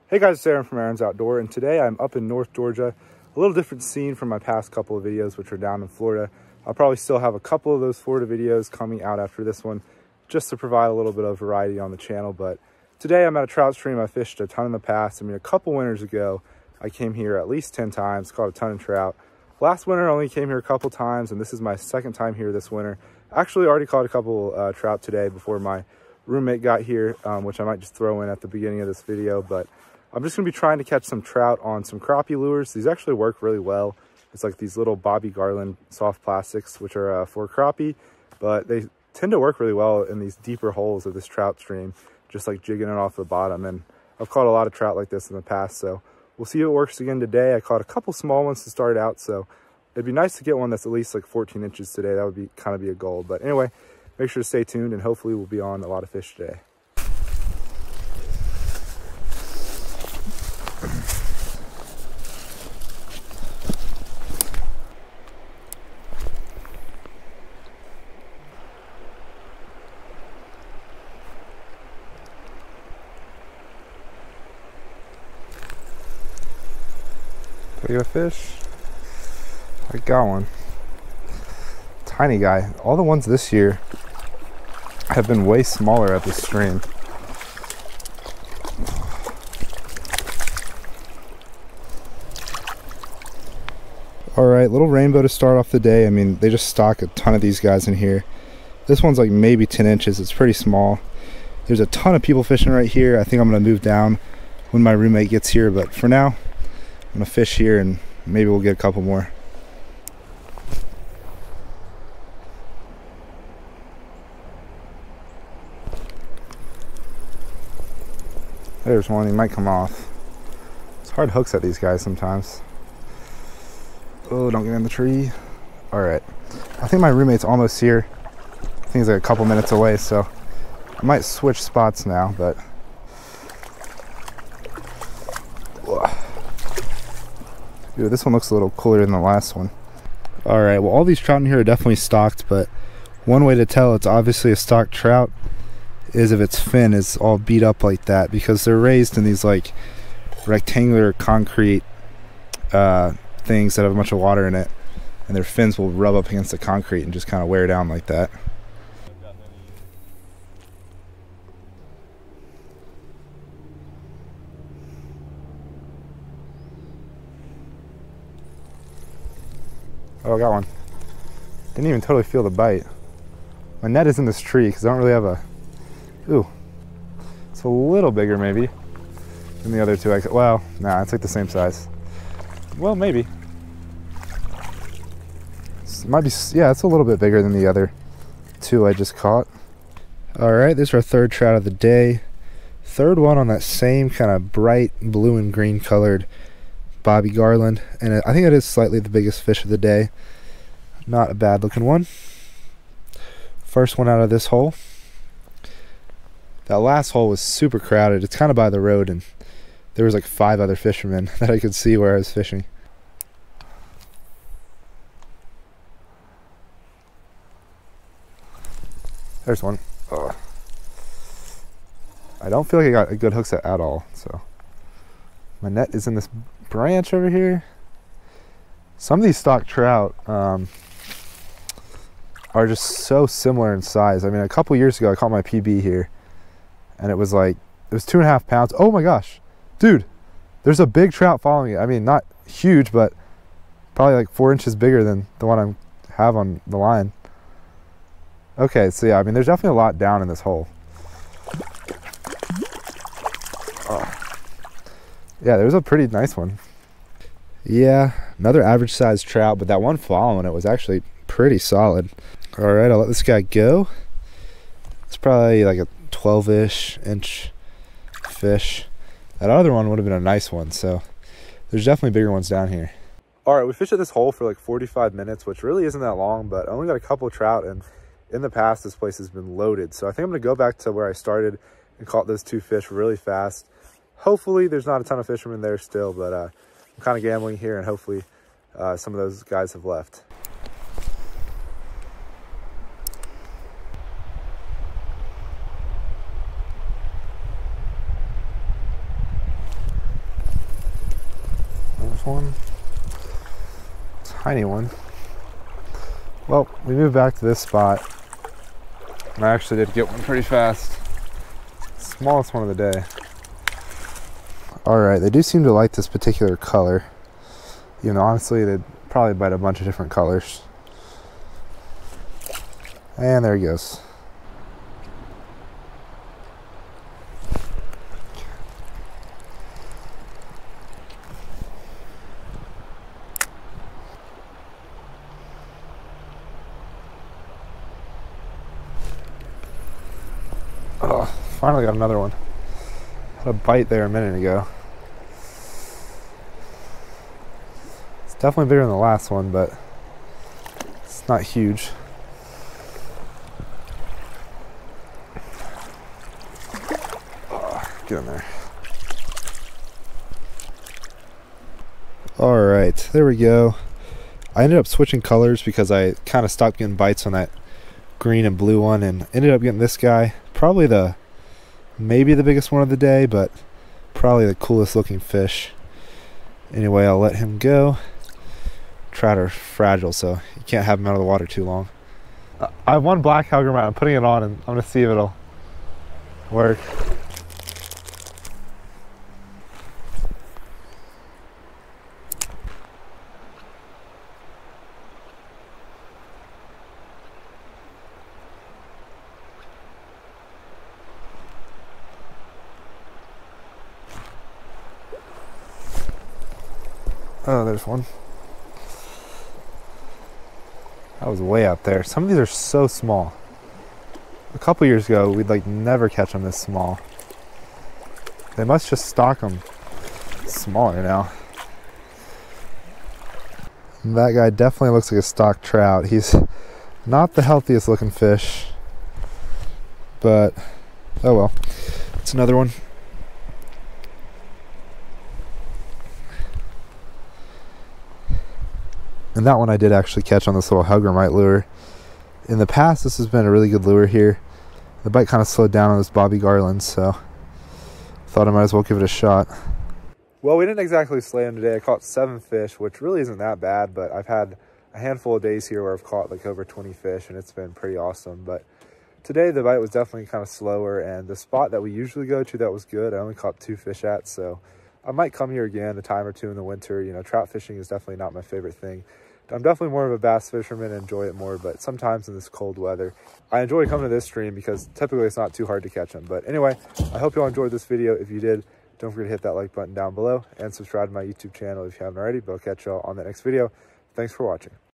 Hey guys, it's Aaron from Aaron's Outdoor, and today I'm up in North Georgia. A little different scene from my past couple of videos, which are down in Florida. I'll probably still have a couple of those Florida videos coming out after this one, just to provide a little bit of variety on the channel. But today I'm at a trout stream I fished a ton in the past. I mean, a couple winters ago, I came here at least 10 times, caught a ton of trout. Last winter I only came here a couple times, and this is my second time here this winter. Actually already caught a couple trout today before my roommate got here, which I might just throw in at the beginning of this video. But I'm just going to be trying to catch some trout on some crappie lures. These actually work really well. It's like these little Bobby Garland soft plastics, which are for crappie, but they tend to work really well in these deeper holes of this trout stream, just like jigging it off the bottom. And I've caught a lot of trout like this in the past, so we'll see if it works again today. I caught a couple small ones to start out, so it'd be nice to get one that's at least like 14 inches today. That would be kind of be a goal. But anyway, make sure to stay tuned, and hopefully we'll be on a lot of fish today. Do you get a fish? I got one. Tiny guy. All the ones this year have been way smaller at this stream. Alright, little rainbow to start off the day. I mean, they just stock a ton of these guys in here. This one's like maybe 10 inches. It's pretty small. There's a ton of people fishing right here. I think I'm going to move down when my roommate gets here, but for now, I'm going to fish here and maybe we'll get a couple more. There's one. He might come off. It's hard hooks at these guys sometimes. Oh, don't get in the tree. Alright. I think my roommate's almost here. I think he's like a couple minutes away, so I might switch spots now, but dude, this one looks a little cooler than the last one. Alright, well, all these trout in here are definitely stocked, but one way to tell it's obviously a stocked trout is if its fin is all beat up like that, because they're raised in these like rectangular concrete things that have a bunch of water in it, and their fins will rub up against the concrete and just kind of wear down like that. Oh, I got one. Didn't even totally feel the bite. My net is in this tree because I don't really have a... Ooh. It's a little bigger maybe than the other two. Well, nah, it's like the same size. Well, maybe. It might be... Yeah, it's a little bit bigger than the other two I just caught. Alright, this is our third trout of the day. Third one on that same kind of bright blue and green colored Bobby Garland, and I think it is slightly the biggest fish of the day. Not a bad looking one. First one out of this hole. That last hole was super crowded. It's kind of by the road, and there was like 5 other fishermen that I could see where I was fishing. There's one. Ugh. I don't feel like I got a good hook set at all, so my net is in this branch over here. Some of these stock trout are just so similar in size. I mean, a couple years ago I caught my PB here, and it was 2.5 pounds. Oh my gosh, dude, there's a big trout following it. I mean, not huge, but probably like 4 inches bigger than the one I have on the line. Okay, so yeah, I mean, there's definitely a lot down in this hole. Oh. Yeah, there's a pretty nice one. Yeah, another average sized trout, but that one following it was actually pretty solid. Alright, I'll let this guy go. It's probably like a 12-ish inch fish. That other one would have been a nice one, so there's definitely bigger ones down here. Alright, we fished at this hole for like 45 minutes, which really isn't that long, but I only got a couple of trout, and in the past this place has been loaded. So I think I'm going to go back to where I started and caught those 2 fish really fast. Hopefully there's not a ton of fishermen there still, but I'm kind of gambling here, and hopefully some of those guys have left. There's one. Tiny one. Well, we moved back to this spot, and I actually did get one pretty fast. Smallest one of the day. Alright, they do seem to like this particular color. You know, honestly, they'd probably bite a bunch of different colors. And there he goes. Oh, finally got another one. Had a bite there a minute ago. It's definitely bigger than the last one, but it's not huge. Oh, get in there. All right, there we go. I ended up switching colors because I kind of stopped getting bites on that green and blue one, and ended up getting this guy. Probably maybe the biggest one of the day, but probably the coolest looking fish. Anyway, I'll let him go. Trout are fragile, so you can't have them out of the water too long. I have one black hellgramite. I'm putting it on, and I'm going to see if it'll work. Oh, there's one. That was way out there. Some of these are so small. A couple years ago, we'd like never catch them this small. They must just stock them smaller now. And that guy definitely looks like a stock trout. He's not the healthiest looking fish, but oh well. It's another one. And that one I did actually catch on this little hellgramite lure. In the past, this has been a really good lure here. The bite kind of slowed down on this Bobby Garland, so thought I might as well give it a shot. Well, we didn't exactly slay him today. I caught 7 fish, which really isn't that bad, but I've had a handful of days here where I've caught like over 20 fish, and it's been pretty awesome. But today the bite was definitely kind of slower, and the spot that we usually go to that was good, I only caught 2 fish at, so I might come here again a time or two in the winter. You know, trout fishing is definitely not my favorite thing. I'm definitely more of a bass fisherman and enjoy it more, but sometimes in this cold weather, I enjoy coming to this stream because typically it's not too hard to catch them. But anyway, I hope you all enjoyed this video. If you did, don't forget to hit that like button down below and subscribe to my YouTube channel if you haven't already, but I'll catch y'all on the next video. Thanks for watching.